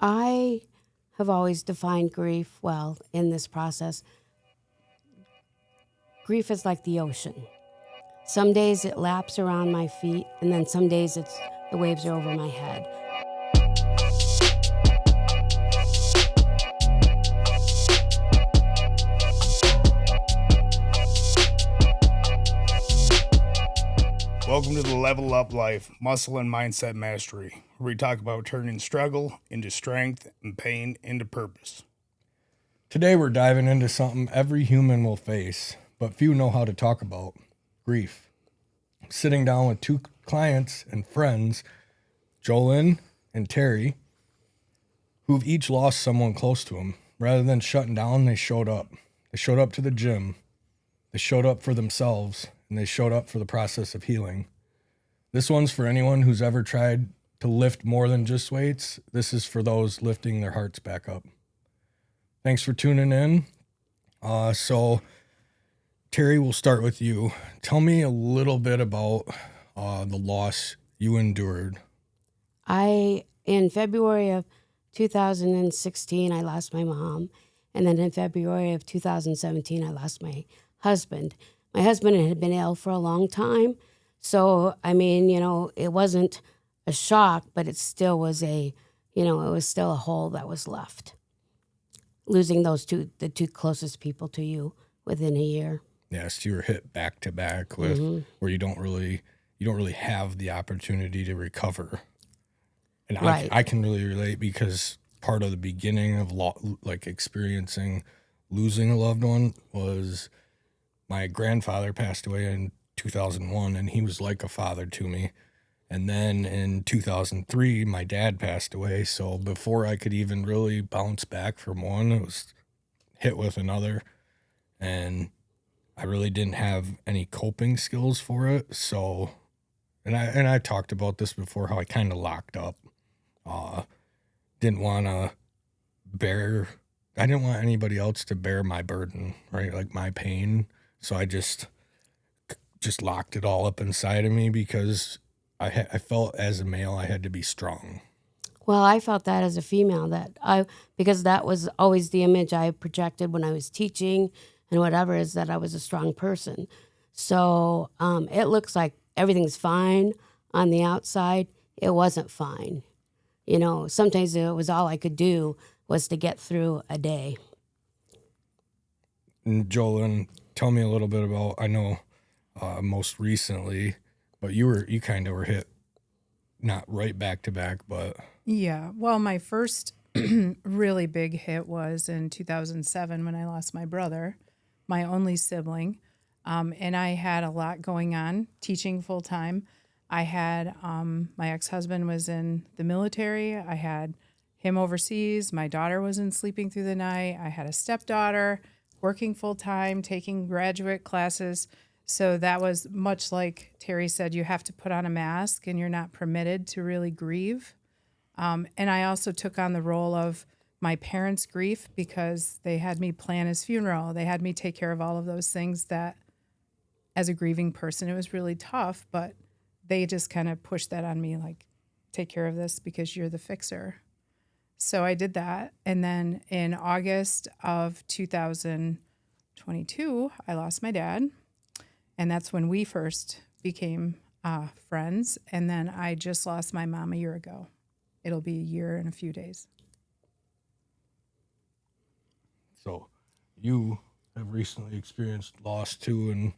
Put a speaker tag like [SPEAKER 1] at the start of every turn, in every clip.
[SPEAKER 1] I have always defined grief well in this process. Grief is like the ocean. Some days it laps around my feet, and then some days the waves are over my head.
[SPEAKER 2] Welcome to the Level Up Life, Muscle and Mindset Mastery, where we talk about turning struggle into strength and pain into purpose.
[SPEAKER 3] Today we're diving into something every human will face, but few know how to talk about: grief. I'm sitting down with two clients and friends, Jolynn and Terri, who've each lost someone close to them. Rather than shutting down, they showed up. They showed up to the gym. They showed up for themselves, and they showed up for the process of healing. This one's for anyone who's ever tried to lift more than just weights. This is for those lifting their hearts back up. Thanks for tuning in. So, Terri, we'll start with you. Tell me a little bit about the loss you endured.
[SPEAKER 1] In February of 2016, I lost my mom. And then in February of 2017, I lost my husband. My husband had been ill for a long time. So, it wasn't a shock, but it still was it was still a hole that was left. Losing the two closest people to you within a year.
[SPEAKER 3] Yes, you were hit back to back with where you don't really have the opportunity to recover. And right. I can really relate, because part of the beginning of experiencing losing a loved one was my grandfather passed away in 2001, and he was like a father to me. And then in 2003, my dad passed away. So before I could even really bounce back from one, it was hit with another. And I really didn't have any coping skills for it. So, and I talked about this before, how I kind of locked up. Didn't want anybody else to bear my burden, right? Like my pain. So I just locked it all up inside of me, because I felt as a male I had to be strong.
[SPEAKER 1] Well, I felt that as a female, because that was always the image I projected when I was teaching and whatever, is that I was a strong person. So it looks like everything's fine on the outside. It wasn't fine. Sometimes it was all I could do was to get through a day.
[SPEAKER 3] And Jolynn, tell me a little bit about, I know most recently, but you kind of were hit, not right back to back, but.
[SPEAKER 4] Yeah, well, my first really big hit was in 2007 when I lost my brother, my only sibling. And I had a lot going on, teaching full time. I had, my ex-husband was in the military. I had him overseas. My daughter was in sleeping through the night. I had a stepdaughter working full time, taking graduate classes. So that was much like Terri said, you have to put on a mask and you're not permitted to really grieve. And I also took on the role of my parents' grief, because they had me plan his funeral. They had me take care of all of those things that, as a grieving person, it was really tough, but they just kind of pushed that on me, like, take care of this because you're the fixer. So I did that. And then in August of 2022, I lost my dad. And that's when we first became friends. And then I just lost my mom a year ago. It'll be a year and a few days.
[SPEAKER 3] So you have recently experienced loss too, and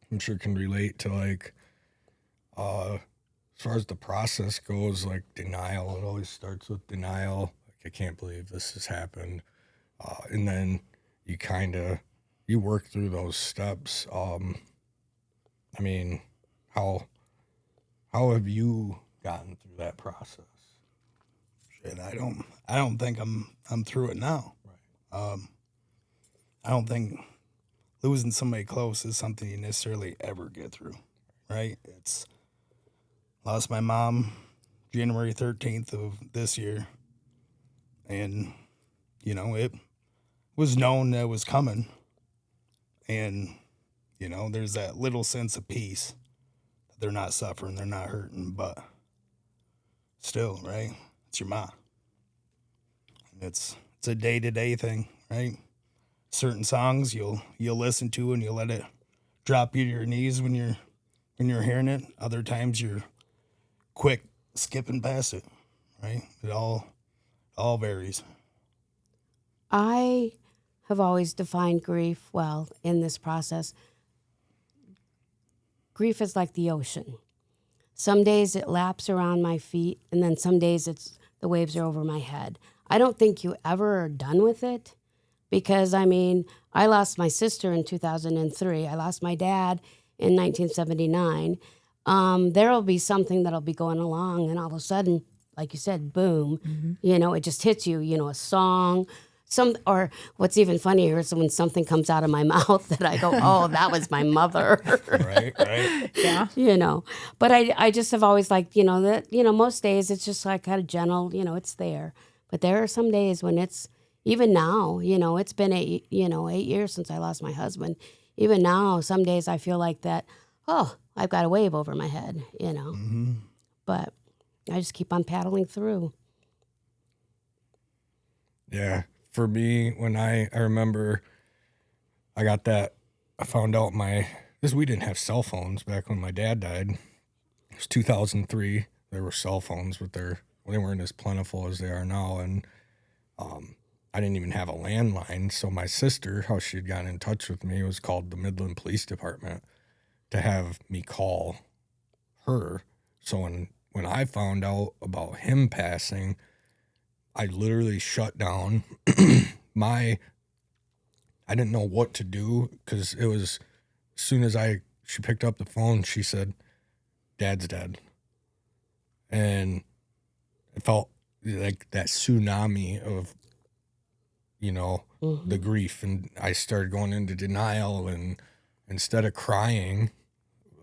[SPEAKER 3] I'm sure can relate to, like, as far as the process goes, like denial. It always starts with denial. Like, I can't believe this has happened. And then you work through those steps. How have you gotten through that process?
[SPEAKER 2] Shit, I don't think I'm through it now.
[SPEAKER 3] Right.
[SPEAKER 2] I don't think losing somebody close is something you necessarily ever get through, right? It's lost my mom January 13th of this year, and it was known that it was coming, and there's that little sense of peace that they're not suffering, they're not hurting, but still, right? It's your mom. It's a day-to-day thing, right? Certain songs you'll listen to and you'll let it drop you to your knees when you're hearing it. Other times you're quick skipping past it, right? It all varies.
[SPEAKER 1] I have always defined grief well in this process. Grief is like the ocean. Some days it laps around my feet, and then some days the waves are over my head. I don't think you ever are done with it because, I mean, I lost my sister in 2003. I lost my dad in 1979. There will be something that'll be going along, and all of a sudden, like you said, boom, it just hits you, a song. Or what's even funnier is when something comes out of my mouth that I go, oh, that was my mother.
[SPEAKER 2] Right.
[SPEAKER 4] Yeah.
[SPEAKER 1] But I just have always liked, that, most days it's just like kind of gentle, it's there. But there are some days when it's, even now, it's been 8 years since I lost my husband. Even now, some days I feel like that, oh, I've got a wave over my head,
[SPEAKER 2] Mm-hmm.
[SPEAKER 1] But I just keep on paddling through.
[SPEAKER 3] Yeah. For me, when I remember I found out we didn't have cell phones back when my dad died. It was 2003. There were cell phones, but they weren't as plentiful as they are now. And I didn't even have a landline. So my sister, how she had gotten in touch with me, was called the Midland Police Department to have me call her. So when I found out about him passing, I literally shut down. I didn't know what to do because it was, as soon as she picked up the phone, she said, "Dad's dead." And it felt like that tsunami of, the grief. And I started going into denial, and instead of crying,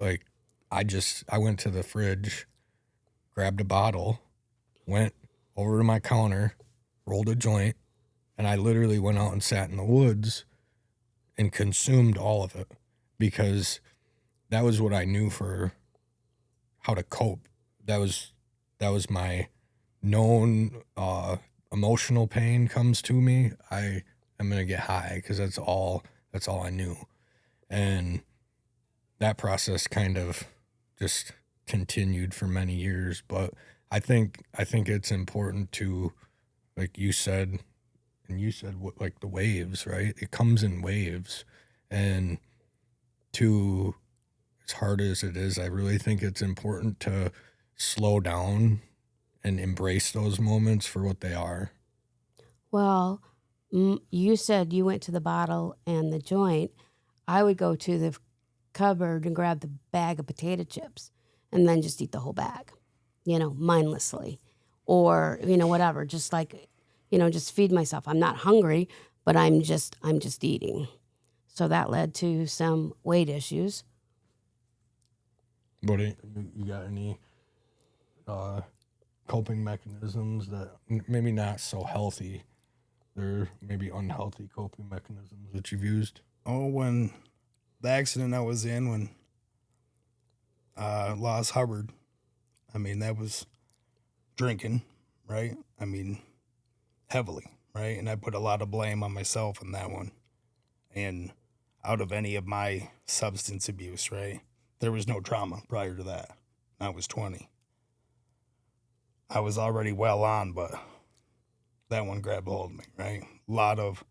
[SPEAKER 3] like I went to the fridge, grabbed a bottle, went over to my counter, rolled a joint, and I literally went out and sat in the woods and consumed all of it because that was what I knew for how to cope. That was my known emotional pain comes to me. I am going to get high because that's all I knew. And that process kind of just continued for many years. But I think it's important to, like you said, what, like the waves, right? It comes in waves. And as hard as it is, I really think it's important to slow down and embrace those moments for what they are.
[SPEAKER 1] Well, you said you went to the bottle and the joint. I would go to the cupboard and grab the bag of potato chips and then just eat the whole bag, mindlessly. Or, whatever, just like, just feed myself. I'm not hungry, but I'm just eating. So that led to some weight issues.
[SPEAKER 3] But you got any coping mechanisms that maybe not so healthy? They're maybe unhealthy coping mechanisms that you've used?
[SPEAKER 2] Oh, when the accident I was in, when I lost Hubbard, I mean, that was drinking, right? I mean, heavily, right? And I put a lot of blame on myself in that one. And out of any of my substance abuse, right? There was no trauma prior to that. I was 20. I was already well on, but that one grabbed hold of me, right? A lot of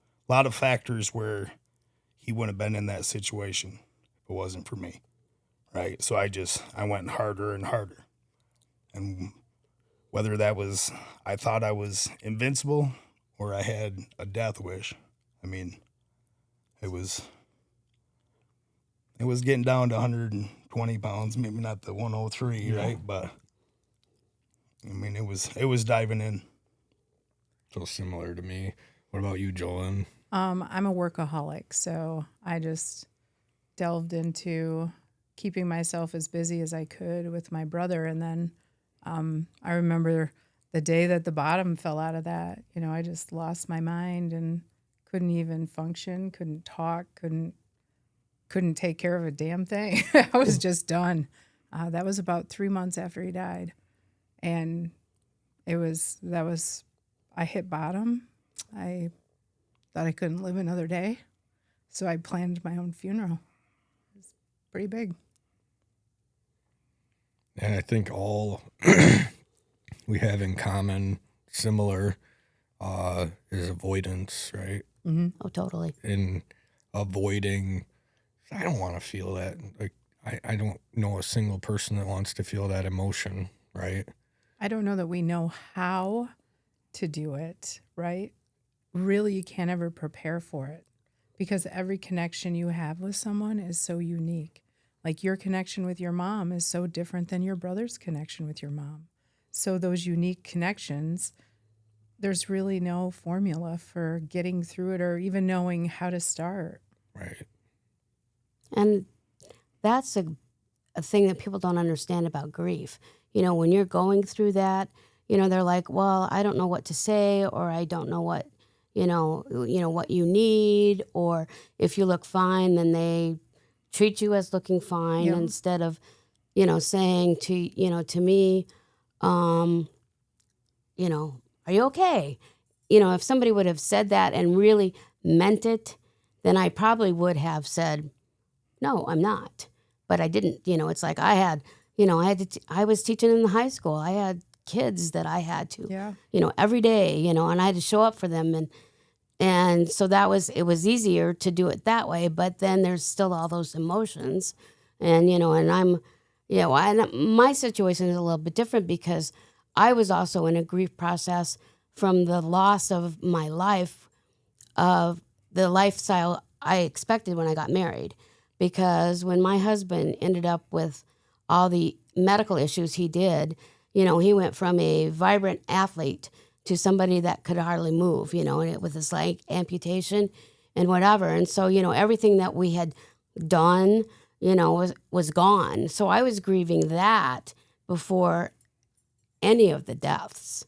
[SPEAKER 2] factors where he wouldn't have been in that situation if it wasn't for me, right? So I went harder and harder. And whether that was, I thought I was invincible or I had a death wish, I mean, it was getting down to 120 pounds, maybe not the 103, right? But I mean, it was diving in.
[SPEAKER 3] So similar to me. What about you, Jolynn?
[SPEAKER 4] I'm a workaholic, so I just delved into keeping myself as busy as I could with my brother. And then I remember the day that the bottom fell out of that, I just lost my mind and couldn't even function, couldn't talk, couldn't take care of a damn thing. I was just done. That was about 3 months after he died. And I hit bottom I thought I couldn't live another day. So I planned my own funeral. It was pretty big.
[SPEAKER 3] And I think all we have in common, similar, is avoidance, right?
[SPEAKER 1] Oh, totally.
[SPEAKER 3] In avoiding, I don't want to feel that. Like, I don't know a single person that wants to feel that emotion, right?
[SPEAKER 4] I don't know that we know how to do it, right? Really, you can't ever prepare for it because every connection you have with someone is so unique. Like your connection with your mom is so different than your brother's connection with your mom. So those unique connections, there's really no formula for getting through it or even knowing how to start.
[SPEAKER 3] Right.
[SPEAKER 1] And that's a thing that people don't understand about grief. You know, when you're going through that, you know, they're like, well, I don't know what to say, or I don't know what, what you need, or if you look fine, then they treat you as looking fine
[SPEAKER 4] Yep.
[SPEAKER 1] instead of, saying to me, are you okay? If somebody would have said that and really meant it, then I probably would have said, no, I'm not. But I didn't. It's like I was teaching in the high school. I had kids that I had to, every day, and I had to show up for them. And so it was easier to do it that way. But then there's still all those emotions. And, and I'm, my situation is a little bit different because I was also in a grief process from the loss of my life, of the lifestyle I expected when I got married. Because when my husband ended up with all the medical issues he did, he went from a vibrant athlete to somebody that could hardly move, and with his leg amputation and whatever. And so, everything that we had done, was gone. So I was grieving that before any of the deaths.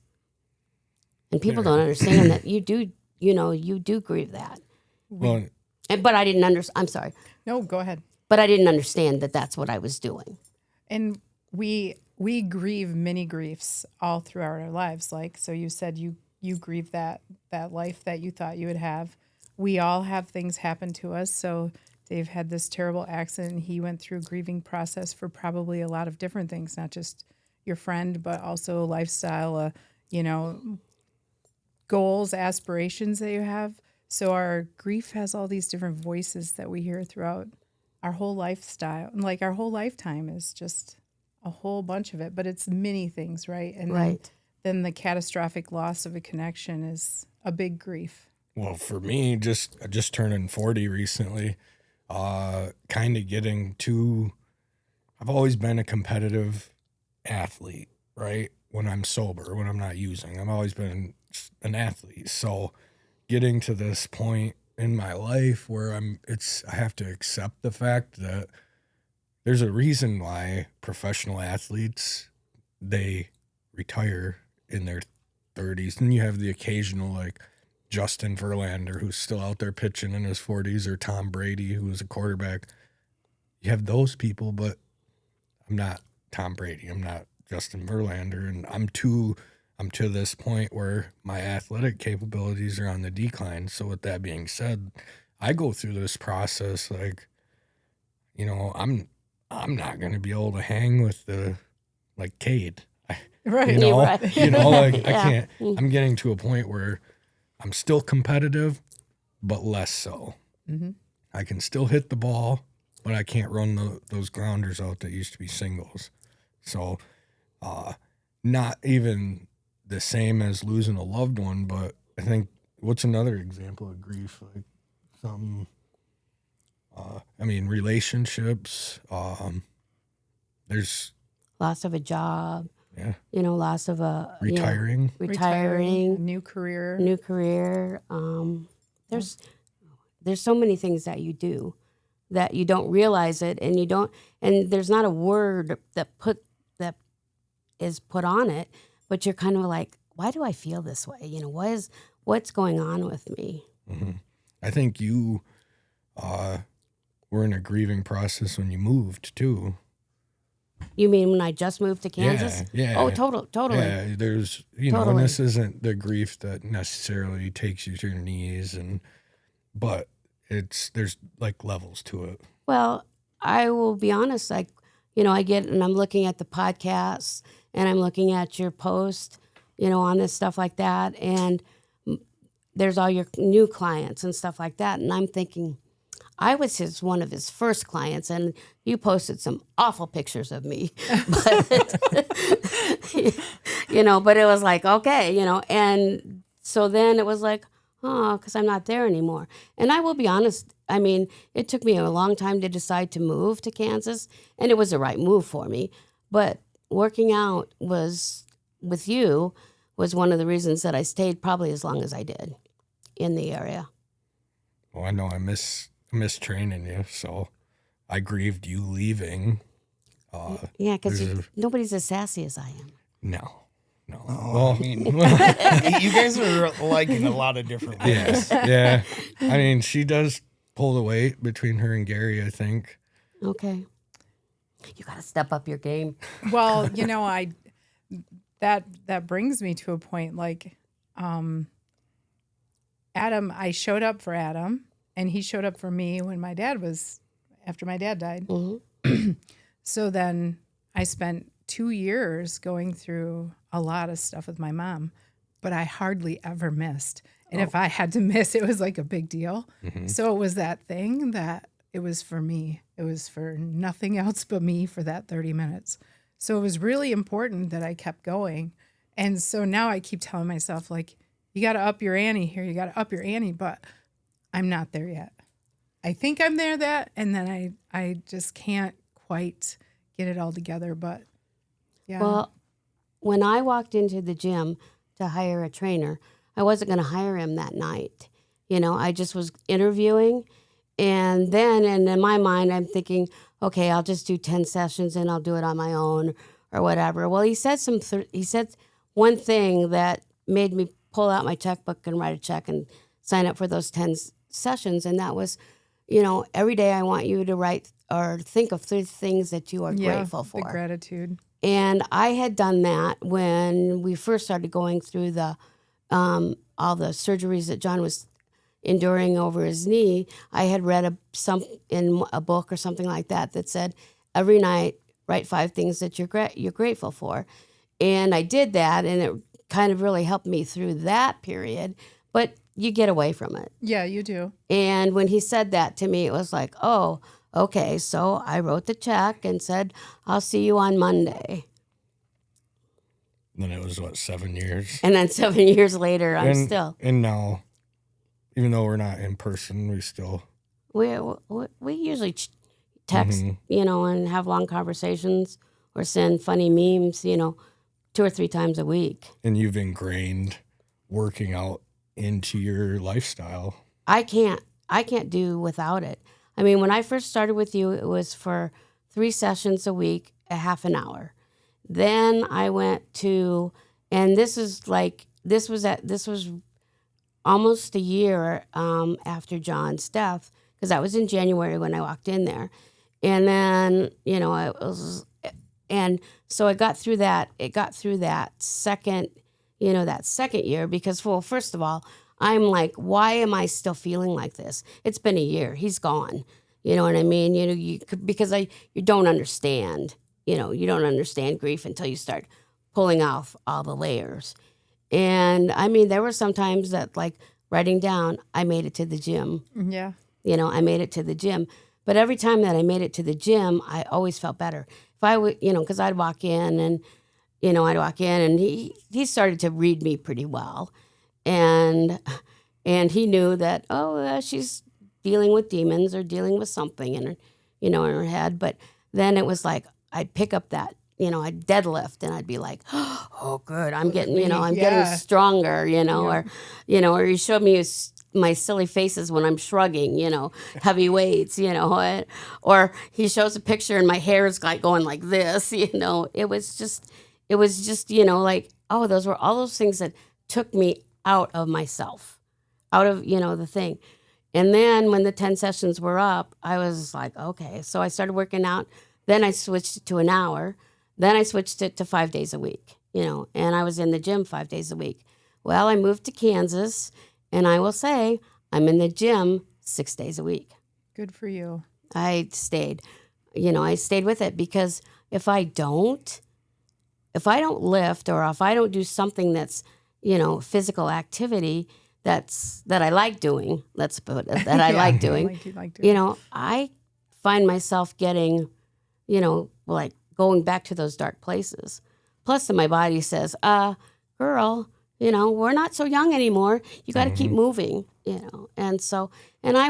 [SPEAKER 1] And people don't understand that you do grieve that.
[SPEAKER 3] Well,
[SPEAKER 1] But I didn't understand. I'm sorry.
[SPEAKER 4] No, go ahead.
[SPEAKER 1] But I didn't understand that that's what I was doing.
[SPEAKER 4] And we grieve many griefs all throughout our lives. Like, so you said you grieve that life that you thought you would have. We all have things happen to us. So Dave had this terrible accident. He went through a grieving process for probably a lot of different things, not just your friend, but also lifestyle, goals, aspirations that you have. So our grief has all these different voices that we hear throughout our whole lifestyle. And like our whole lifetime is just a whole bunch of it, but it's many things, right? And
[SPEAKER 1] Right.
[SPEAKER 4] then the catastrophic loss of a connection is a big grief.
[SPEAKER 3] Well, for me, just turning 40 recently, kind of getting to, I've always been a competitive athlete, right? When I'm sober, when I'm not using, I've always been an athlete. So getting to this point in my life where I have to accept the fact that there's a reason why professional athletes, they retire in their 30s. And you have the occasional, like, Justin Verlander, who's still out there pitching in his 40s, or Tom Brady, who was a quarterback. You have those people, but I'm not Tom Brady. I'm not Justin Verlander. And I'm to this point where my athletic capabilities are on the decline. So with that being said, I go through this process like, I'm not going to be able to hang with Cade.
[SPEAKER 4] Right.
[SPEAKER 1] Right.
[SPEAKER 3] I can't. I'm getting to a point where I'm still competitive, but less so.
[SPEAKER 4] Mm-hmm.
[SPEAKER 3] I can still hit the ball, but I can't run those grounders out that used to be singles. So, not even the same as losing a loved one, but I think what's another example of grief? Like some, relationships. There's
[SPEAKER 1] Loss of a job.
[SPEAKER 3] Yeah.
[SPEAKER 1] Loss of a
[SPEAKER 3] retiring.
[SPEAKER 4] Retiring, new career.
[SPEAKER 1] There's so many things that you do that you don't realize it, and there's not a word that is put on it, but you're kind of like, why do I feel this way? What's going on with me?
[SPEAKER 3] Mm-hmm. I think you were in a grieving process when you moved too.
[SPEAKER 1] You mean when I just moved to Kansas?
[SPEAKER 3] Yeah.
[SPEAKER 1] Oh, totally.
[SPEAKER 3] Yeah, there's, and
[SPEAKER 1] Totally.
[SPEAKER 3] this isn't the grief that necessarily takes you to your knees, but there's like levels to it.
[SPEAKER 1] Well, I will be honest, like, I get, and I'm looking at the podcasts and I'm looking at your post, on this stuff like that. And there's all your new clients and stuff like that. And I'm thinking, I was one of his first clients, and you posted some awful pictures of me. But, but it was like, okay, and so then it was like, oh, because I'm not there anymore. And I will be honest, I mean, it took me a long time to decide to move to Kansas, and it was the right move for me. But working out with you was one of the reasons that I stayed probably as long as I did in the area.
[SPEAKER 3] Well, I know I miss training you, so I grieved you leaving.
[SPEAKER 1] Yeah, because nobody's as sassy as I am.
[SPEAKER 3] No.
[SPEAKER 2] Oh,
[SPEAKER 3] Well,
[SPEAKER 2] I mean, you guys are like in a lot of different ways.
[SPEAKER 3] yeah. I mean, she does pull the weight between her and Gary, I think.
[SPEAKER 1] Okay. You got to step up your game.
[SPEAKER 4] Well, that brings me to a point like Adam, I showed up for Adam and he showed up for me after my dad died.
[SPEAKER 1] Mm-hmm.
[SPEAKER 4] So then I spent 2 years going through a lot of stuff with my mom, but I hardly ever missed. And if I had to miss, it was like a big deal.
[SPEAKER 3] Mm-hmm.
[SPEAKER 4] So it was that thing that it was for me. It was for nothing else but me for that 30 minutes. So it was really important that I kept going. And so now I keep telling myself, like, you got to up your ante here. You got to up your ante, but I'm not there yet. I think I'm there and then I just can't quite get it all together. But yeah.
[SPEAKER 1] Well, when I walked into the gym to hire a trainer, I wasn't going to hire him that night. I just was interviewing. And then, and in my mind, I'm thinking, okay, I'll just do 10 sessions and I'll do it on my own or whatever. Well, he said he said one thing that made me pull out my checkbook and write a check and sign up for those 10 sessions. And that was, every day I want you to write or think of 3 things that you are grateful for.
[SPEAKER 4] The gratitude.
[SPEAKER 1] And I had done that when we first started going through all the surgeries that John was enduring over his knee. I had read in a book or something like that said every night write 5 things that you're grateful for, and I did that, and it kind of really helped me through that period. But you get away from it.
[SPEAKER 4] Yeah, you do.
[SPEAKER 1] And when he said that to me, it was like, oh, okay. So I wrote the check and said, I'll see you on Monday.
[SPEAKER 3] And then it was, 7 years?
[SPEAKER 1] And then 7 years later, I'm still.
[SPEAKER 3] And now, even though we're not in person, we still.
[SPEAKER 1] We usually text, and have long conversations or send funny memes, 2 or 3 times a week.
[SPEAKER 3] And you've ingrained working out into your lifestyle.
[SPEAKER 1] I can't do without it. I mean, when I first started with you, it was for 3 sessions a week, a half an hour. Then I went to, and this was almost a year after John's death, because that was in January when I walked in there. And then, and so I got through that. It got through that second year because, well, first of all, I'm like, why am I still feeling like this? It's been a year. He's gone. You know what I mean? Because you don't understand. You don't understand grief until you start pulling off all the layers. And I mean, there were some times that, like, writing down, I made it to the gym.
[SPEAKER 4] Yeah.
[SPEAKER 1] I made it to the gym. But every time that I made it to the gym, I always felt better. If I would, because I'd walk in and he started to read me pretty well. And he knew that, she's dealing with demons or dealing with something in her, in her head. But then it was like, I'd pick up that, I'd deadlift and I'd be like, oh, good. I'm getting, getting stronger, or he showed me my silly faces when I'm shrugging, heavy weights, or he shows a picture and my hair is like going like this, it was just, like, oh, those were all those things that took me out of myself, out of, the thing. And then when the 10 sessions were up, I was like, okay. So I started working out. Then I switched it to an hour. Then I switched it to 5 days a week, and I was in the gym 5 days a week. Well, I moved to Kansas, and I will say I'm in the gym 6 days a week.
[SPEAKER 4] Good for you.
[SPEAKER 1] I stayed with it because if I don't lift, or if I don't do something that's, physical activity that I like doing, let's put it, that I like doing, I find myself getting, like going back to those dark places. Plus, then my body says, girl, we're not so young anymore. You got to keep moving, And so, and I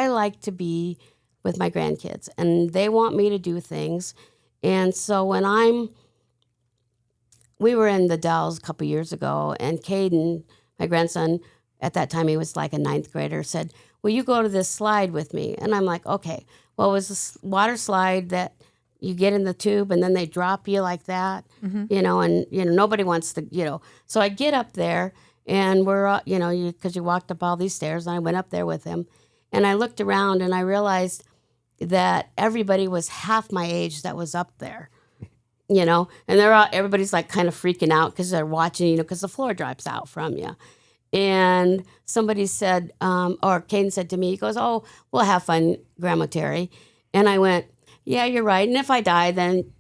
[SPEAKER 1] like to be with my grandkids, and they want me to do things. And so when we were in the Dells a couple years ago, and Caden, my grandson, at that time he was like a 9th grader, said, will you go to this slide with me? And I'm like, okay. Well, it was this water slide that you get in the tube and then they drop you like that, and, nobody wants to, So I get up there, and we're, because you walked up all these stairs, and I went up there with him. And I looked around, and I realized that everybody was half my age that was up there, and everybody's like kind of freaking out because they're watching, because the floor drops out from you. And somebody said, or Caden said to me, he goes, oh, we'll have fun, Grandma Terri. And I went, yeah, you're right. And if I die, then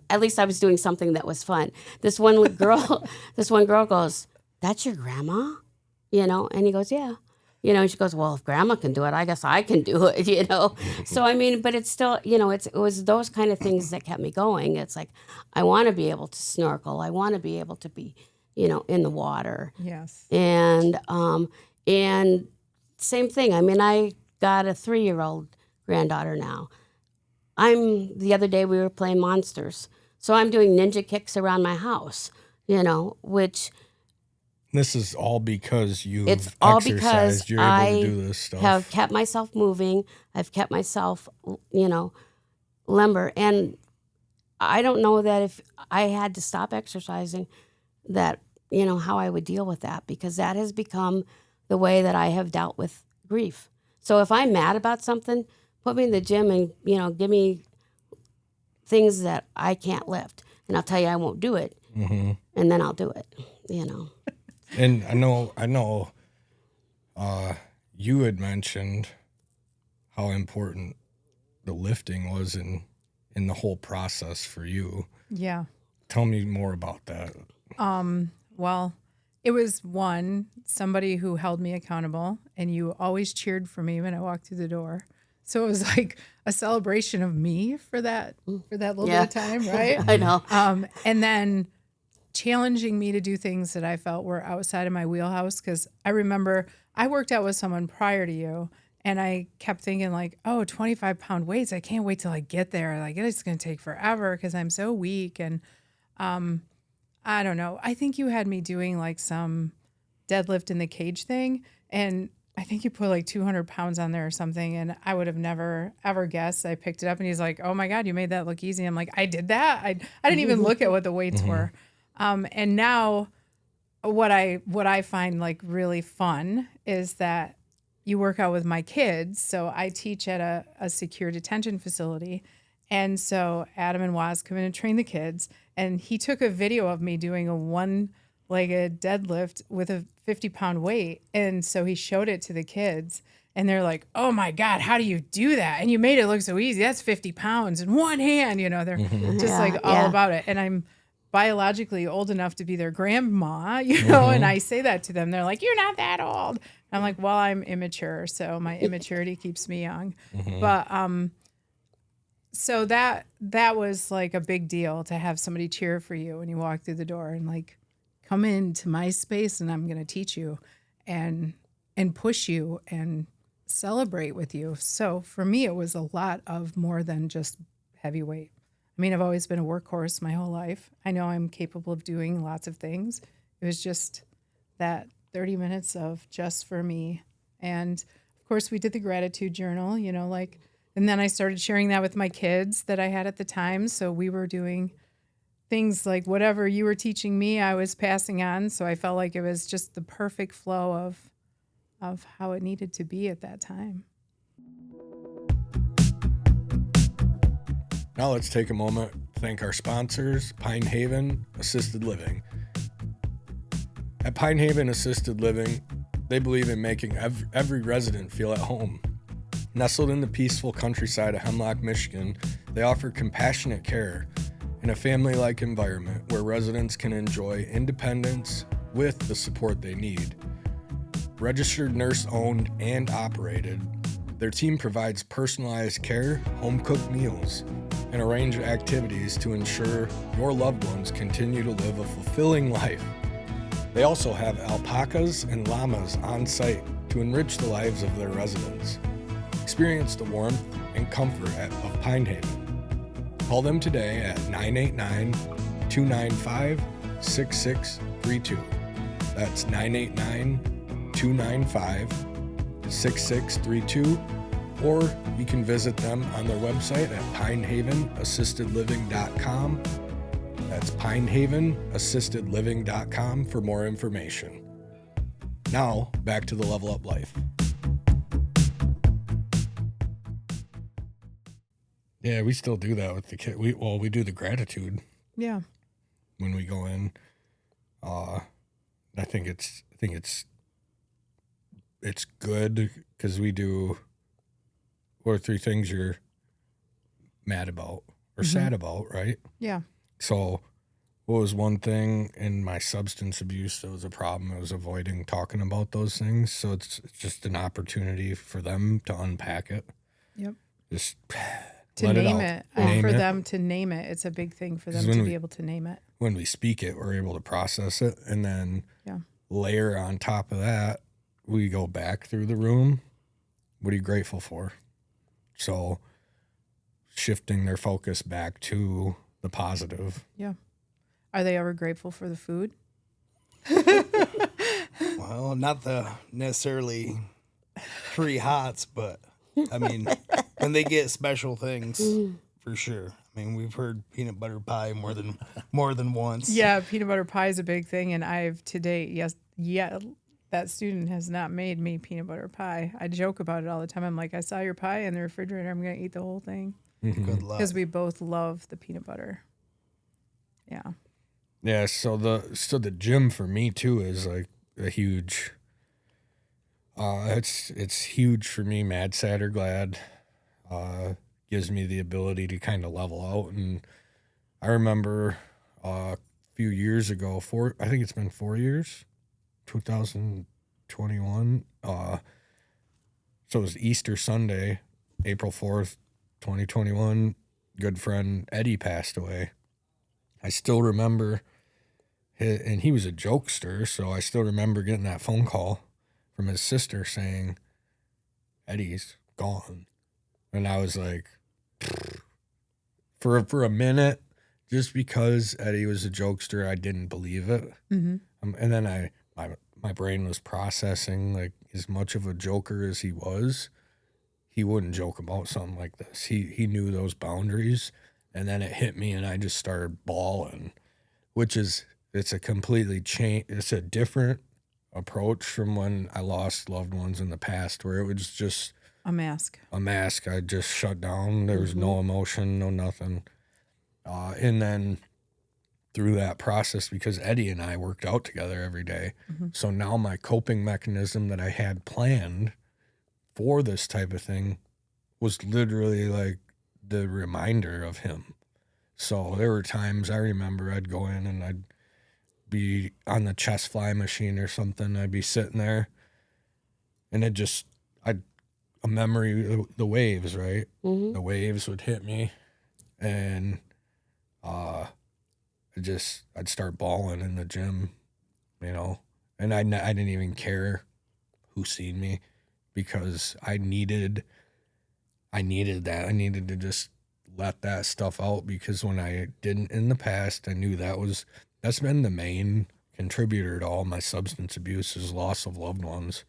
[SPEAKER 1] at least I was doing something that was fun. This one girl goes, that's your grandma? And he goes, yeah. And she goes, well, if grandma can do it, I guess I can do it, So, but it's still, it was those kind of things that kept me going. It's like, I want to be able to snorkel. I want to be able to be, in the water.
[SPEAKER 4] Yes.
[SPEAKER 1] And same thing. I got a 3-year-old granddaughter now. The other day we were playing Monsters. So I'm doing ninja kicks around my house, which...
[SPEAKER 3] This is all because you've
[SPEAKER 1] it's all
[SPEAKER 3] exercised.
[SPEAKER 1] because
[SPEAKER 3] You're able to do this stuff.
[SPEAKER 1] Have kept myself moving. I've kept myself, limber. And I don't know that if I had to stop exercising, that, how I would deal with that, because that has become the way that I have dealt with grief. So if I'm mad about something, put me in the gym and, give me things that I can't lift. And I'll tell you I won't do it. And then I'll do it,
[SPEAKER 3] And I know you had mentioned how important the lifting was in the whole process for you.
[SPEAKER 4] Yeah.
[SPEAKER 3] Tell me more about that.
[SPEAKER 4] Well, it was somebody who held me accountable, and you always cheered for me when I walked through the door. So it was like a celebration of me for that little bit of time, right?
[SPEAKER 1] I know.
[SPEAKER 4] And then challenging me to do things that I felt were outside of my wheelhouse. Because I remember I worked out with someone prior to you, and I kept thinking like, oh, 25-pound weights, I can't wait till I get there. Like, it's going to take forever because I'm so weak. And I don't know. I think you had me doing like some deadlift in the cage thing, and I think you put like 200 pounds on there or something, and I would have never, ever guessed. I picked it up, and he's like, oh my God, you made that look easy. I'm like, I did that? I didn't even look at what the weights were. And now what I find like really fun is that you work out with my kids. So I teach at a secure detention facility. And so Adam and Waz come in and train the kids. And he took a video of me doing a one-legged deadlift with a 50-pound weight. And so he showed it to the kids. And they're like, oh my God, how do you do that? And you made it look so easy. That's 50 pounds in one hand. They're just all about it. And I'm biologically old enough to be their grandma, and I say that to them. They're like, you're not that old. And I'm like, well, I'm immature. So my immaturity keeps me young. But, so that was like a big deal to have somebody cheer for you when you walk through the door and like, come into my space and I'm going to teach you and push you and celebrate with you. So for me, it was a lot of more than just heavyweight. I've always been a workhorse my whole life. I know I'm capable of doing lots of things. It was just that 30 minutes of just for me. And of course we did the gratitude journal, and then I started sharing that with my kids that I had at the time. So we were doing things like whatever you were teaching me, I was passing on. So I felt like it was just the perfect flow of how it needed to be at that time.
[SPEAKER 3] Now let's take a moment to thank our sponsors, Pine Haven Assisted Living. At Pine Haven Assisted Living, they believe in making every resident feel at home. Nestled in the peaceful countryside of Hemlock, Michigan, they offer compassionate care in a family-like environment where residents can enjoy independence with the support they need. Registered nurse-owned and operated, their team provides personalized care, home-cooked meals, and a range of activities to ensure your loved ones continue to live a fulfilling life. They also have alpacas and llamas on site to enrich the lives of their residents. Experience the warmth and comfort of Pine Haven. Call them today at 989-295-6632. That's 989-295-6632. Or you can visit them on their website at pinehavenassistedliving.com. That's pinehavenassistedliving.com for more information. Now, back to the Level Up Life. Yeah, we still do that with the kid. We do the gratitude.
[SPEAKER 4] Yeah.
[SPEAKER 3] When we go in. I think it's good because we do 4 or 3 things you're mad about or sad about, right?
[SPEAKER 4] Yeah.
[SPEAKER 3] So what was one thing in my substance abuse that was a problem? I was avoiding talking about those things. So it's just an opportunity for them to unpack it.
[SPEAKER 4] Yep.
[SPEAKER 3] Just
[SPEAKER 4] to
[SPEAKER 3] let
[SPEAKER 4] name
[SPEAKER 3] it
[SPEAKER 4] it.
[SPEAKER 3] out.
[SPEAKER 4] And for them to name it. It's a big thing for them to be able to name it.
[SPEAKER 3] When we speak it, we're able to process it. And then layer on top of that, we go back through the room. What are you grateful for? So shifting their focus back to the positive.
[SPEAKER 4] Yeah. Are they ever grateful for the food?
[SPEAKER 2] Well, not the necessarily 3 hots, but I mean, when they get special things, for sure. I mean, we've heard peanut butter pie more than once.
[SPEAKER 4] Yeah, peanut butter pie is a big thing, and I've to date, that student has not made me peanut butter pie. I joke about it all the time. I'm like, I saw your pie in the refrigerator. I'm going to eat the whole thing.
[SPEAKER 2] Good luck.
[SPEAKER 4] Because we both love the peanut butter. Yeah.
[SPEAKER 3] Yeah, so the gym for me too is like a huge it's huge for me, mad, sad, or glad. Gives me the ability to kind of level out. And I remember a few years ago, I think it's been 4 years, 2021. So it was Easter Sunday, April 4th, 2021. Good friend Eddie passed away. I still remember, and he was a jokester, so I still remember getting that phone call from his sister saying, Eddie's gone. And I was like, for a minute, just because Eddie was a jokester, I didn't believe it. Mm-hmm. And then my brain was processing, like, as much of a joker as he was, he wouldn't joke about something like this. He knew those boundaries. And then it hit me, and I just started bawling, it's a completely it's a different approach from when I lost loved ones in the past, where it was just
[SPEAKER 4] a mask.
[SPEAKER 3] I just shut down. There was no emotion, no nothing. And then through that process, because Eddie and I worked out together every day, so now my coping mechanism that I had planned for this type of thing was literally like the reminder of him. So there were times I remember I'd go in and I'd be on the chest fly machine or something. I'd be sitting there and a memory, the waves, right? Mm-hmm. The waves would hit me and I'd start bawling in the gym, and I didn't even care who seen me because I needed that. I needed to just let that stuff out, because when I didn't in the past, I knew that's been the main contributor to all my substance abuse, is loss of loved ones,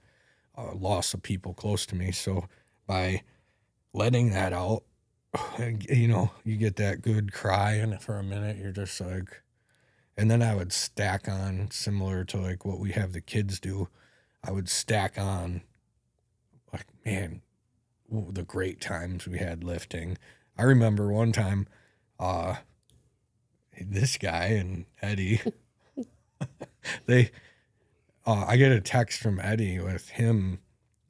[SPEAKER 3] loss of people close to me. So by letting that out, you get that good cry, and for a minute you're just like, and then I would stack on, similar to like what we have the kids do. I would stack on, like, man, the great times we had lifting. I remember one time this guy and Eddie, I get a text from Eddie with him.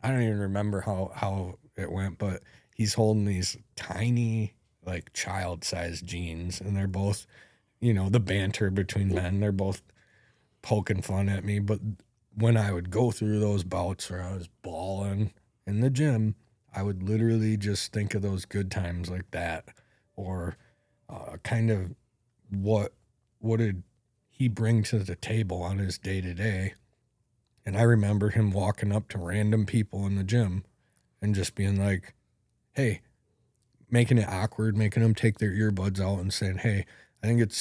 [SPEAKER 3] I don't even remember how it went, but he's holding these tiny, like child-sized jeans, and they're both, the banter between men. They're both poking fun at me. But when I would go through those bouts where I was bawling in the gym, I would literally just think of those good times like that, or kind of what did he bring to the table on his day-to-day. And I remember him walking up to random people in the gym and just being like, hey, making it awkward, making them take their earbuds out and saying, hey, I think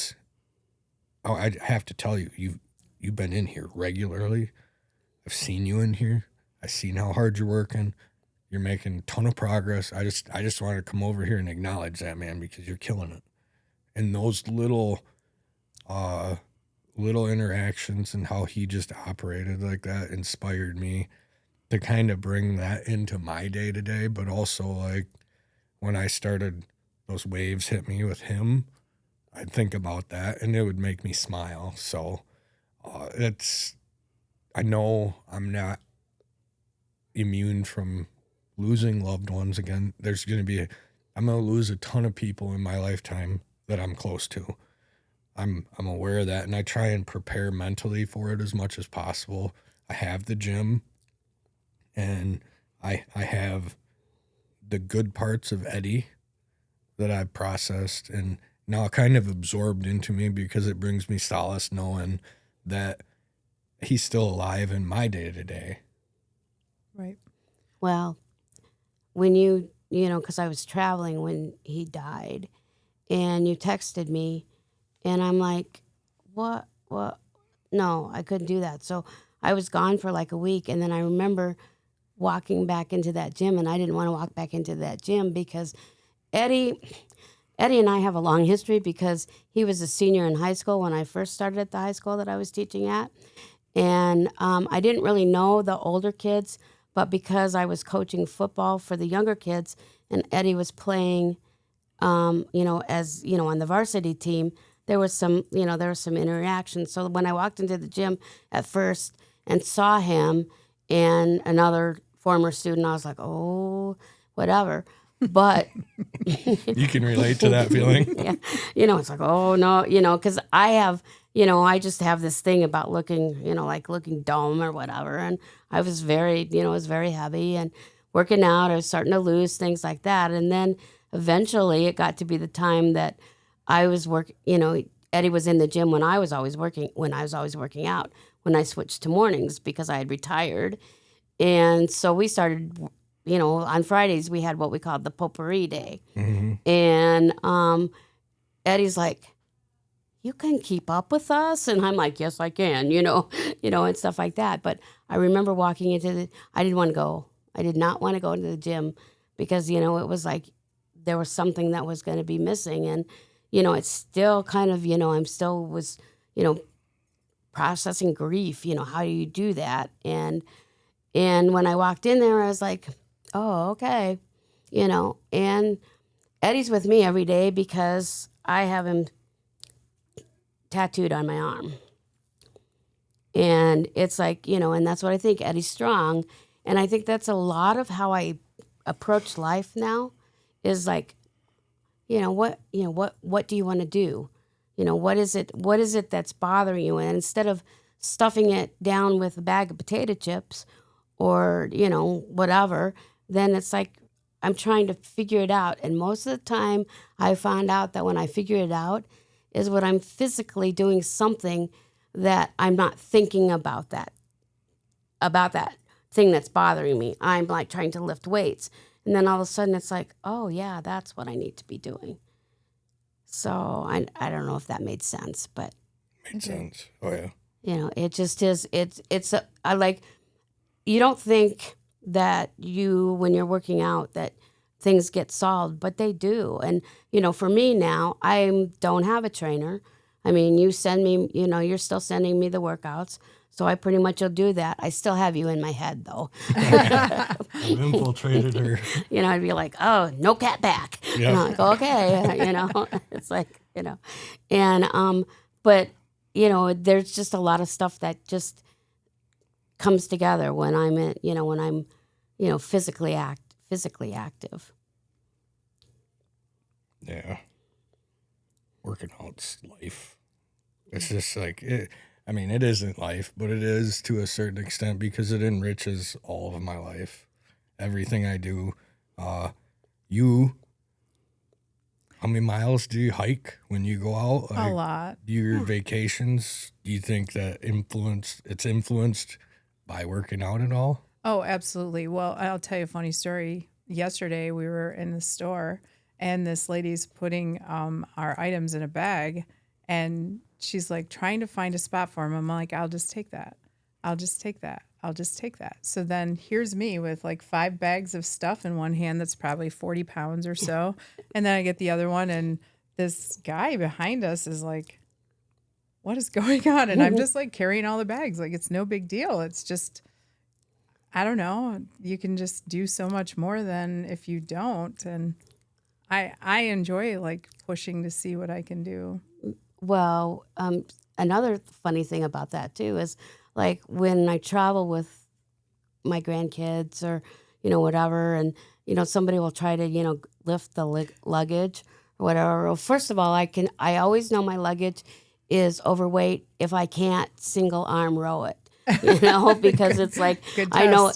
[SPEAKER 3] I have to tell you, you've been in here regularly. I've seen you in here. I've seen how hard you're working. You're making a ton of progress. I just wanted to come over here and acknowledge that, man, because you're killing it. And those little interactions and how he just operated like that inspired me to kind of bring that into my day-to-day. But also, like, when I started, those waves hit me with him, I'd think about that and it would make me smile. So I know I'm not immune from losing loved ones again. I'm going to lose a ton of people in my lifetime that I'm close to. I'm aware of that, and I try and prepare mentally for it as much as possible. I have the gym, and I have the good parts of Eddie that I've processed and now kind of absorbed into me, because it brings me solace knowing that he's still alive in my day-to-day.
[SPEAKER 4] Right.
[SPEAKER 1] Well, when because I was traveling when he died, and you texted me, and I'm like, what? No, I couldn't do that. So I was gone for like a week, and then I remember walking back into that gym, and I didn't want to walk back into that gym because Eddie and I have a long history, because he was a senior in high school when I first started at the high school that I was teaching at. And I didn't really know the older kids, but because I was coaching football for the younger kids and Eddie was playing, on the varsity team, there was some interaction. So when I walked into the gym at first and saw him and another former student, I was like, oh, whatever. But
[SPEAKER 3] you can relate to that feeling.
[SPEAKER 1] Yeah. It's like, oh no, because I have, I just have this thing about looking, like looking dumb or whatever. And I was very, it was very heavy and working out. I was starting to lose things like that. And then eventually it got to be the time that I was Eddie was in the gym when I was always working out, when I switched to mornings because I had retired. And so we started, on Fridays we had what we called the potpourri day. Mm-hmm. And Eddie's like, you can keep up with us? And I'm like, yes, I can, and stuff like that. But I remember walking into I did not want to go into the gym because, it was like there was something that was going to be missing. And, it's still kind of, I'm still was, processing grief, how do you do that? And when I walked in there, I was like, oh, okay, and Eddie's with me every day because I have him tattooed on my arm. And it's like, and that's what I think, Eddie's strong. And I think that's a lot of how I approach life now is like, what do you want to do? What is it that's bothering you? And instead of stuffing it down with a bag of potato chips or, whatever, then it's like I'm trying to figure it out. And most of the time I found out that when I figure it out is when I'm physically doing something that I'm not thinking about that thing that's bothering me. I'm like trying to lift weights. And then all of a sudden it's like, oh yeah, that's what I need to be doing. So I don't know if that made sense, but.
[SPEAKER 3] Made sense. Oh yeah.
[SPEAKER 1] It just is, I like, you don't think that when you're working out that things get solved, but they do. And, for me now, I don't have a trainer. I mean, you send me, you're still sending me the workouts. So I pretty much will do that. I still have you in my head, though.
[SPEAKER 3] I've infiltrated her.
[SPEAKER 1] I'd be like, oh, no cat back.
[SPEAKER 3] Yep.
[SPEAKER 1] I'm like, okay, It's like, and, but, there's just a lot of stuff that just comes together when I'm when I'm, physically active.
[SPEAKER 3] Yeah. Working out's life. It's just like, it isn't life, but it is to a certain extent because it enriches all of my life. Everything I do. How many miles do you hike when you go out?
[SPEAKER 4] A lot.
[SPEAKER 3] Your vacations, do you think that it's influenced by working out at all?
[SPEAKER 4] Oh, absolutely. Well, I'll tell you a funny story. Yesterday, we were in the store, and this lady's putting our items in a bag, and she's like trying to find a spot for them. I'm like, I'll just take that. I'll just take that. I'll just take that. So then here's me with like 5 bags of stuff in one hand that's probably 40 pounds or so. And then I get the other one, and this guy behind us is like, what is going on? And I'm just like carrying all the bags. Like, it's no big deal. It's just, I don't know. You can just do so much more than if you don't. And I enjoy like pushing to see what I can do.
[SPEAKER 1] Well, another funny thing about that too is like when I travel with my grandkids or, whatever, and, somebody will try to, lift the luggage or whatever. Well, first of all, I always know my luggage is overweight if I can't single arm row it. Because it's like, I know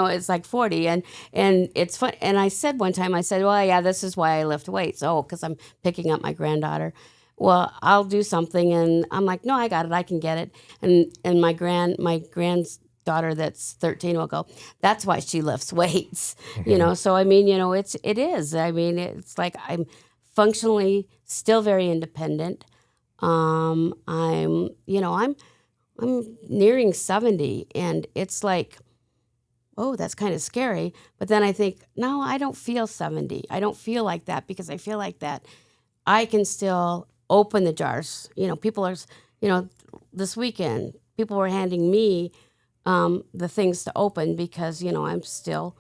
[SPEAKER 1] it's like 40 and it's fun. And I said one time, well, yeah, this is why I lift weights. Oh, because I'm picking up my granddaughter. Well, I'll do something and I'm like, no, I got it. I can get it. And my granddaughter that's 13 will go, that's why she lifts weights, So, it is. It's like I'm functionally still very independent. I'm nearing 70 and it's like, oh, that's kind of scary. But then I think, no, I don't feel 70. I don't feel like that because I feel like that I can still open the jars. People are, this weekend, people were handing me the things to open because, I'm still,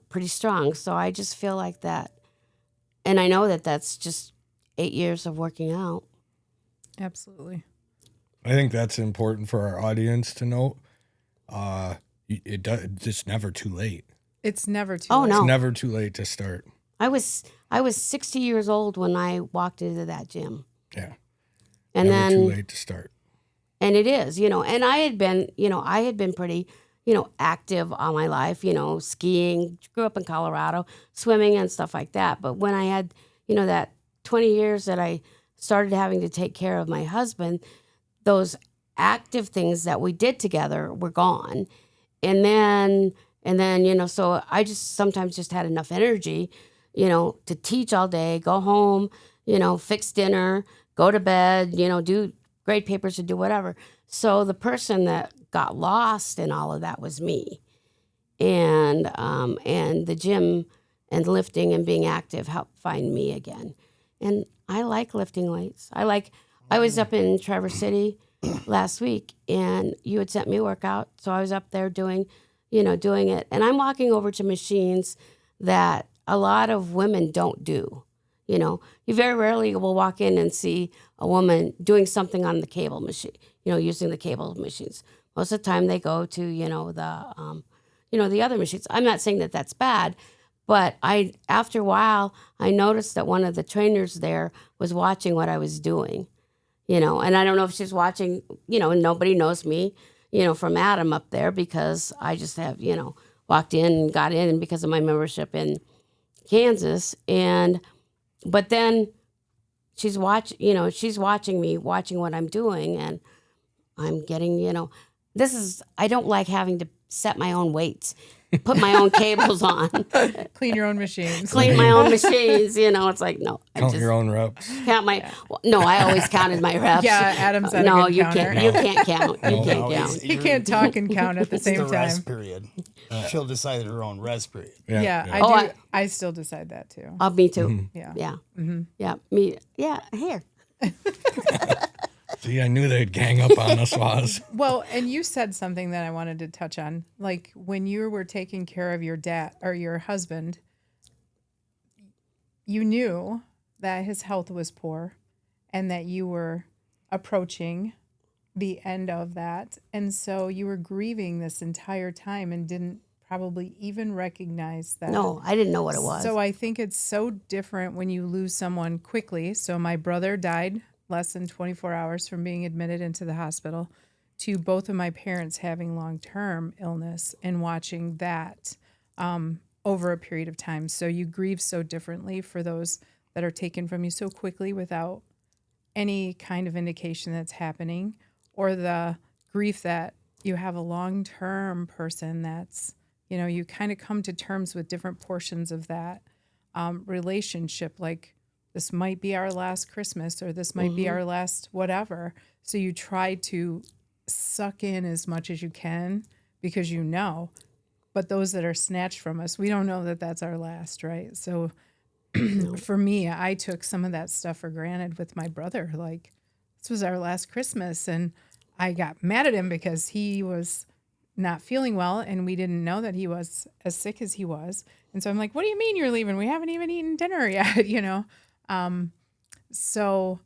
[SPEAKER 1] pretty strong. So I just feel like that. And I know that that's just 8 years of working out.
[SPEAKER 4] Absolutely.
[SPEAKER 3] I think that's important for our audience to know. It's never too late.
[SPEAKER 4] It's never too
[SPEAKER 1] Oh,
[SPEAKER 4] late.
[SPEAKER 1] no.
[SPEAKER 3] It's never too late to start.
[SPEAKER 1] I was 60 years old when I walked into that gym.
[SPEAKER 3] Yeah.
[SPEAKER 1] And
[SPEAKER 3] never
[SPEAKER 1] then
[SPEAKER 3] too late to start.
[SPEAKER 1] And it is, and I had been pretty, active all my life, skiing, grew up in Colorado, swimming and stuff like that. But when I had, that 20 years that I started having to take care of my husband, those active things that we did together were gone. And then, so I just sometimes just had enough energy, to teach all day, go home, fix dinner, go to bed, do grade papers or do whatever. So the person that got lost in all of that was me. And the gym and lifting and being active helped find me again. And I like lifting weights. I was up in Traverse City last week and you had sent me a workout. So I was up there doing it. And I'm walking over to machines that a lot of women don't do. You very rarely will walk in and see a woman doing something on the cable machine, using the cable machines. Most of the time they go to, the other machines. I'm not saying that that's bad, but after a while, I noticed that one of the trainers there was watching what I was doing, and I don't know if she's watching, and nobody knows me, from Adam up there because I just have, walked in and got in because of my membership in Kansas. But then she's watching me, watching what I'm doing, and I'm getting, I don't like having to set my own weights, put my own cables on.
[SPEAKER 4] Clean your own machines.
[SPEAKER 1] Clean my own machines, it's like, no.
[SPEAKER 3] Count your own reps.
[SPEAKER 1] No, I always counted my reps.
[SPEAKER 4] Yeah, Adam's not
[SPEAKER 1] no,
[SPEAKER 4] a good
[SPEAKER 1] you
[SPEAKER 4] counter.
[SPEAKER 1] can't. You can't count. You can't count.
[SPEAKER 4] He can't talk and count at the same
[SPEAKER 2] It's the
[SPEAKER 4] time.
[SPEAKER 2] rest period. She'll decide her own rest period.
[SPEAKER 4] Yeah. I still decide that too.
[SPEAKER 1] Me too.
[SPEAKER 4] Yeah.
[SPEAKER 1] Yeah. Mm-hmm. Yeah. Me. Yeah. Here.
[SPEAKER 3] See, I knew they'd gang up on us, Waz.
[SPEAKER 4] Well, and you said something that I wanted to touch on. Like when you were taking care of your dad or your husband, you knew that his health was poor and that you were approaching the end of that. And so you were grieving this entire time and didn't probably even recognize that.
[SPEAKER 1] No, I didn't know what it was.
[SPEAKER 4] So I think it's so different when you lose someone quickly. So my brother died less than 24 hours from being admitted into the hospital, to both of my parents having long-term illness and watching that over a period of time. So you grieve so differently for those that are taken from you so quickly without any kind of indication that's happening, or the grief that you have a long-term person that's, you know, you kind of come to terms with different portions of that relationship. Like, this might be our last Christmas, or this might be our last whatever. So you try to suck in as much as you can because you know. But those that are snatched from us, we don't know that that's our last, right? So for me, I took some of that stuff for granted with my brother. Like, this was our last Christmas, and I got mad at him because he was not feeling well, and we didn't know that he was as sick as he was. And so I'm like, what do you mean you're leaving? We haven't even eaten dinner yet, you know? So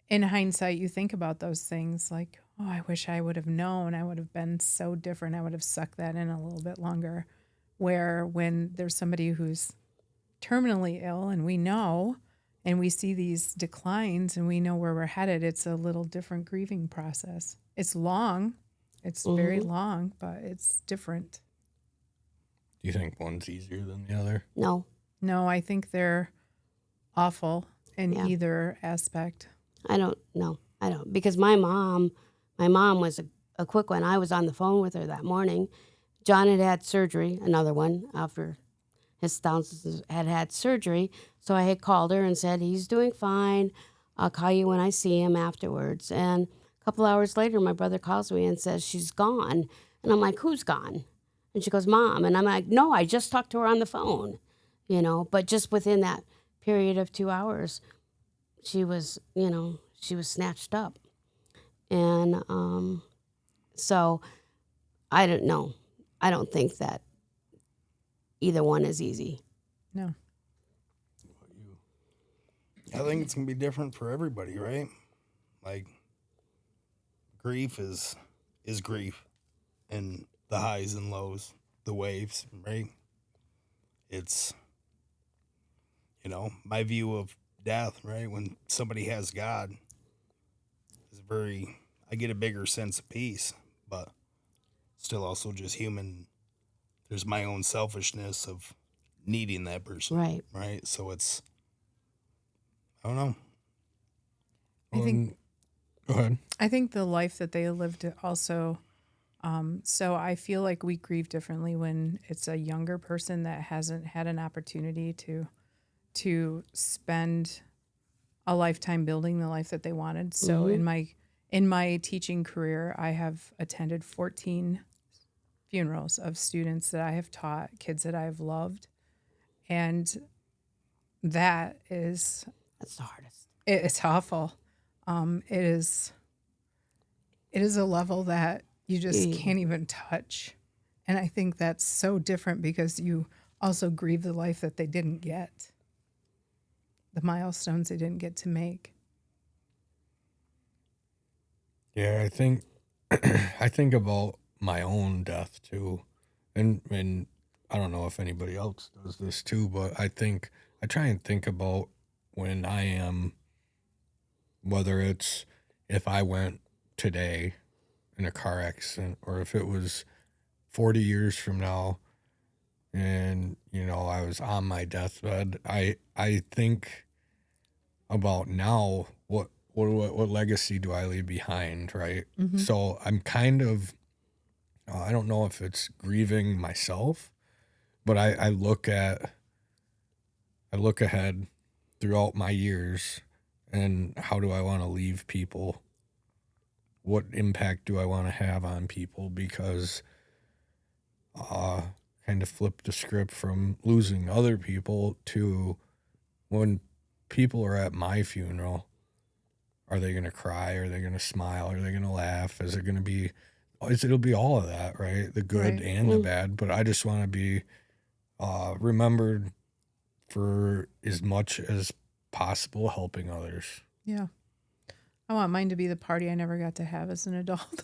[SPEAKER 4] in hindsight, you think about those things like, oh, I wish I would have known. I would have been so different. I would have sucked that in a little bit longer. Where when there's somebody who's terminally ill and we know, and we see these declines and we know where we're headed, it's a little different grieving process. It's long. It's very long, but it's different.
[SPEAKER 3] Do you think one's easier than the other?
[SPEAKER 1] No,
[SPEAKER 4] No, I think they're awful in either aspect.
[SPEAKER 1] I don't know. I don't, because my mom was a quick one. I was on the phone with her that morning. John had had surgery, another one, after his spouses had surgery. So I had called her and said, he's doing fine. I'll call you when I see him afterwards. And a couple hours later, my brother calls me and says, she's gone. And I'm like, who's gone? And she goes, Mom. And I'm like, no, I just talked to her on the phone, you know. But just within that period of 2 hours, she was snatched up. And so I don't know. I don't think that either one is easy.
[SPEAKER 4] No.
[SPEAKER 2] I think it's gonna be different for everybody, right? Like, grief is grief, and the highs and lows, the waves, right? It's, you know, my view of death, right? When somebody has God, is I get a bigger sense of peace, but still also just human. There's my own selfishness of needing that person.
[SPEAKER 1] Right.
[SPEAKER 2] Right. So it's, I don't know.
[SPEAKER 4] I think
[SPEAKER 3] Go ahead.
[SPEAKER 4] I think the life that they lived also, so I feel like we grieve differently when it's a younger person that hasn't had an opportunity to spend a lifetime building the life that they wanted. So in my teaching career, I have attended 14 funerals of students that I have taught, kids that I have loved. And that's
[SPEAKER 1] the hardest.
[SPEAKER 4] it's awful. It is a level that you just can't even touch. And I think that's so different because you also grieve the life that they didn't get, the milestones they didn't get to make.
[SPEAKER 3] Yeah, I think about my own death too, and I don't know if anybody else does this too, but I try and think about when I am, whether it's if I went today in a car accident or if it was 40 years from now and, you know, I was on my deathbed. I think about now, what legacy do I leave behind, right? So I'm kind of, I don't know if it's grieving myself, but I look ahead throughout my years and how do I want to leave people? What impact do I want to have on people? Because kind of flip the script from losing other people to when people are at my funeral, are they going to cry? Are they going to smile? Are they going to laugh? Is it going to be, it'll be all of that, right? The good and the bad. But I just want to be remembered for as much as possible helping others.
[SPEAKER 4] Yeah. I want mine to be the party I never got to have as an adult.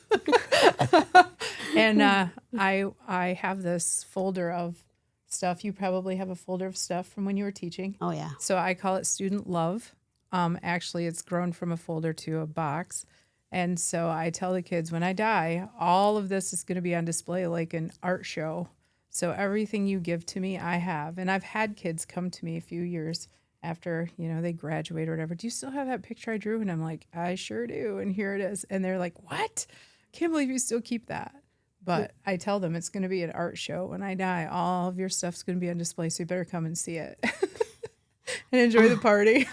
[SPEAKER 4] And I have this folder of stuff. You probably have a folder of stuff from when you were teaching.
[SPEAKER 1] Oh, yeah.
[SPEAKER 4] So I call it student love. Actually, it's grown from a folder to a box. And so I tell the kids, when I die, all of this is going to be on display like an art show. So everything you give to me, I have. And I've had kids come to me a few years after, they graduate or whatever. Do you still have that picture I drew? And I'm like, I sure do. And here it is. And they're like, what? Can't believe you still keep that. But I tell them it's going to be an art show. When I die, all of your stuff's going to be on display. So you better come and see it and enjoy the party.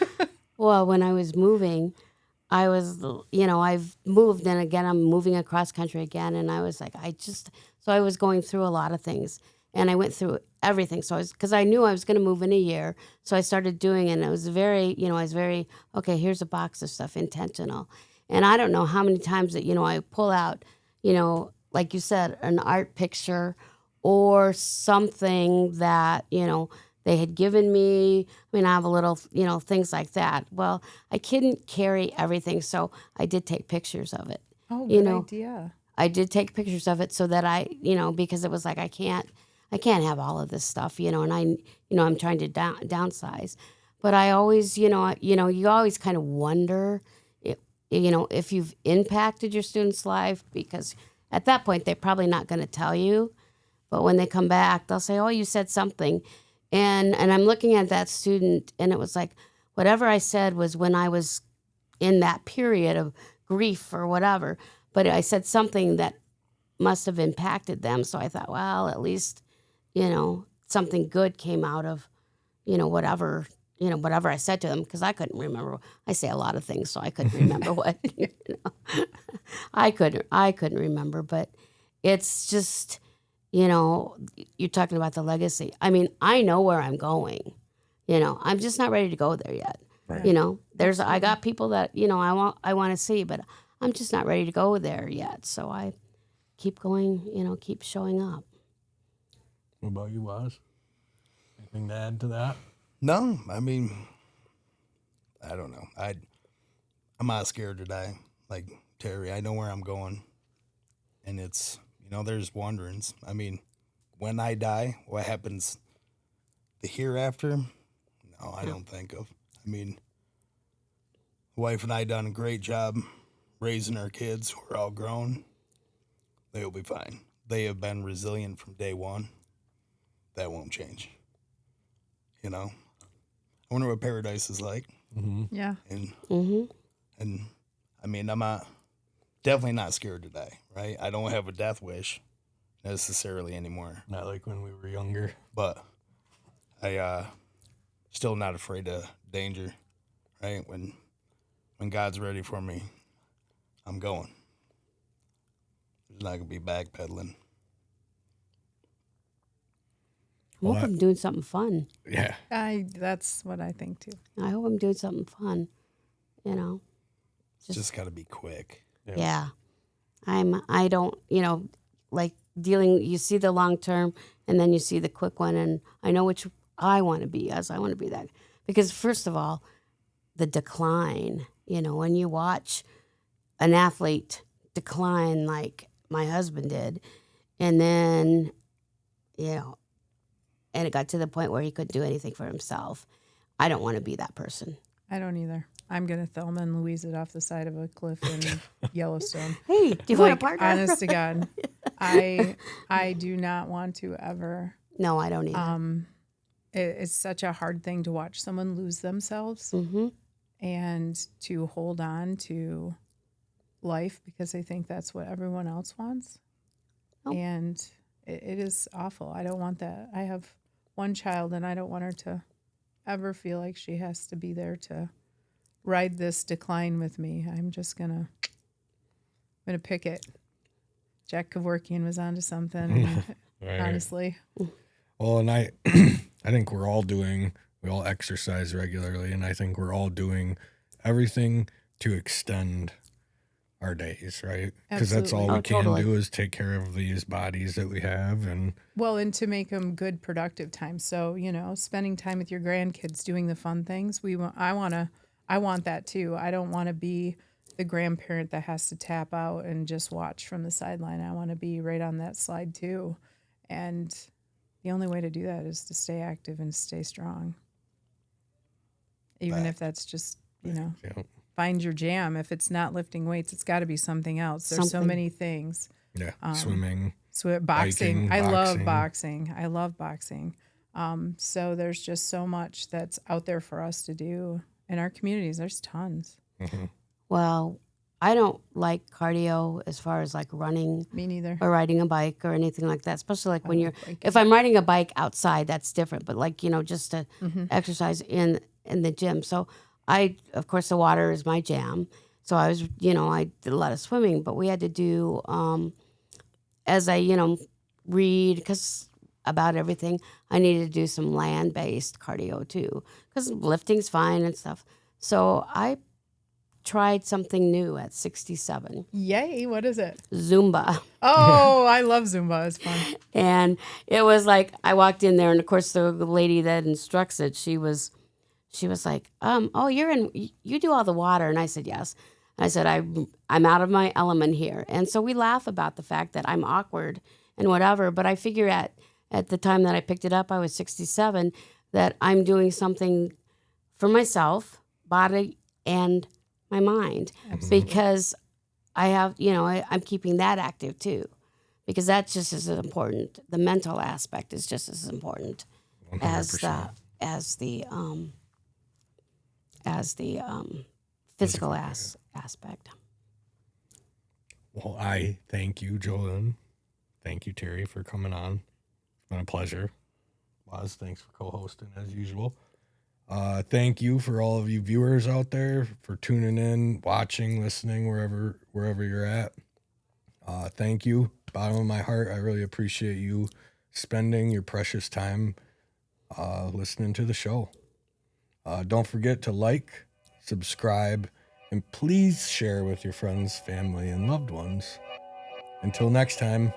[SPEAKER 1] Well, when I was moving, I've moved, and again, I'm moving across country again. And I was like, so I was going through a lot of things, and I went through everything. So because I knew I was going to move in a year. So I started doing it, and it was very, okay, here's a box of stuff, intentional. And I don't know how many times that, I pull out, like you said, an art picture or something that, they had given me. I mean, I have a little, things like that. Well, I couldn't carry everything, so I did take pictures of it.
[SPEAKER 4] Oh, good idea.
[SPEAKER 1] I did take pictures of it so that because it was like I can't have all of this stuff, and I'm trying to downsize. But I always, you always kind of wonder, if you've impacted your student's life, because at that point they're probably not going to tell you, but when they come back, they'll say, "Oh, you said something." And I'm looking at that student, and it was like, whatever I said was when I was in that period of grief or whatever, but I said something that must have impacted them. So I thought, well, at least, something good came out of, whatever I said to them, because I couldn't remember. I say a lot of things, so I couldn't remember what, I couldn't remember, but it's just, you're talking about the legacy. I mean, I know where I'm going. I'm just not ready to go there yet.
[SPEAKER 3] Right.
[SPEAKER 1] I got people that, I want to see, but I'm just not ready to go there yet. So I keep going, keep showing up.
[SPEAKER 3] What about you, Waz? Anything to add to that?
[SPEAKER 2] No, I mean, I don't know. I'm not scared to die. Like Terry, I know where I'm going, and it's, there's wanderings. I mean, when I die, what happens the hereafter? No, I don't think of. I mean, wife and I done a great job raising our kids. We're all grown. They'll be fine. They have been resilient from day one. That won't change. I wonder what paradise is like.
[SPEAKER 3] Mm-hmm.
[SPEAKER 4] Yeah.
[SPEAKER 2] And
[SPEAKER 1] Mm-hmm.
[SPEAKER 2] and I mean, I'm definitely not scared to die, right? I don't have a death wish necessarily anymore,
[SPEAKER 3] Not like when we were younger.
[SPEAKER 2] but I still not afraid of danger, right? When God's ready for me, I'm going. There's not gonna be backpedaling.
[SPEAKER 1] I hope I'm doing something fun.
[SPEAKER 3] Yeah.
[SPEAKER 4] That's what I think too.
[SPEAKER 1] I hope I'm doing something fun,
[SPEAKER 2] Just got to be quick.
[SPEAKER 1] Yeah. I don't, like dealing, you see the long term and then you see the quick one, and I know which I want to be as. I want to be that. Because first of all, the decline, when you watch an athlete decline like my husband did, and then, and it got to the point where he couldn't do anything for himself. I don't want to be that person.
[SPEAKER 4] I don't either. I'm going to Thelma and Louise it off the side of a cliff in Yellowstone.
[SPEAKER 1] Hey, do you want a partner?
[SPEAKER 4] Honest to God, I do not want to ever.
[SPEAKER 1] No, I don't either.
[SPEAKER 4] It's such a hard thing to watch someone lose themselves
[SPEAKER 1] Mm-hmm.
[SPEAKER 4] and to hold on to life because they think that's what everyone else wants.
[SPEAKER 1] Oh.
[SPEAKER 4] And it is awful. I don't want that. I have one child, and I don't want her to ever feel like she has to be there to ride this decline with me. I'm just gonna pick it. Jack Kevorkian was onto something.
[SPEAKER 3] Right.
[SPEAKER 4] Honestly,
[SPEAKER 3] Well, and I think we all exercise regularly, and I think we're all doing everything to extend our days, right? Because that's all
[SPEAKER 4] Absolutely.
[SPEAKER 3] we
[SPEAKER 1] Oh,
[SPEAKER 3] can
[SPEAKER 1] totally.
[SPEAKER 3] do is take care of these bodies that we have. And
[SPEAKER 4] Well, and to make them good, productive time. So, spending time with your grandkids, doing the fun things. I want that too. I don't want to be the grandparent that has to tap out and just watch from the sideline. I want to be right on that slide too. And the only way to do that is to stay active and stay strong. Even if that's just, find your jam. If it's not lifting weights, it's got to be something else. There's so
[SPEAKER 1] Something.
[SPEAKER 4] many things.
[SPEAKER 3] swimming.
[SPEAKER 4] Boxing.
[SPEAKER 3] Biking,
[SPEAKER 4] I love
[SPEAKER 3] boxing.
[SPEAKER 4] boxing. I love boxing. So there's just so much that's out there for us to do in our communities. There's tons.
[SPEAKER 1] Well, I don't like cardio as far as like running
[SPEAKER 4] Me neither.
[SPEAKER 1] or riding a bike or anything like that, especially like when you're,
[SPEAKER 4] like biking.
[SPEAKER 1] if I'm riding a bike outside, that's different, but like, just to exercise in the gym. So of course, the water is my jam. So I was, I did a lot of swimming, but we had to do, as I, read, because about everything, I needed to do some land-based cardio too, because lifting's fine and stuff. So I tried something new at 67,
[SPEAKER 4] Yay. What is it?
[SPEAKER 1] Zumba.
[SPEAKER 4] Oh, I love Zumba. It's fun.
[SPEAKER 1] And it was like, I walked in there, and of course the lady that instructs it, she was like, oh, you do all the water. And I said, yes. And I said, I'm out of my element here. And so we laugh about the fact that I'm awkward and whatever, but I figure at the time that I picked it up, I was 67, that I'm doing something for myself, body and my mind, because I have, I'm keeping that active too, because that's just as important. The mental aspect is just as important
[SPEAKER 3] 100%.
[SPEAKER 1] as the physical aspect.
[SPEAKER 3] Well, I thank you, Jolynn. Thank you, Terri, for coming on. It's been a pleasure. Waz, thanks for co-hosting as usual. Thank you for all of you viewers out there for tuning in, watching, listening, wherever you're at. Thank you. Bottom of my heart, I really appreciate you spending your precious time listening to the show. Don't forget to like, subscribe, and please share with your friends, family, and loved ones. Until next time,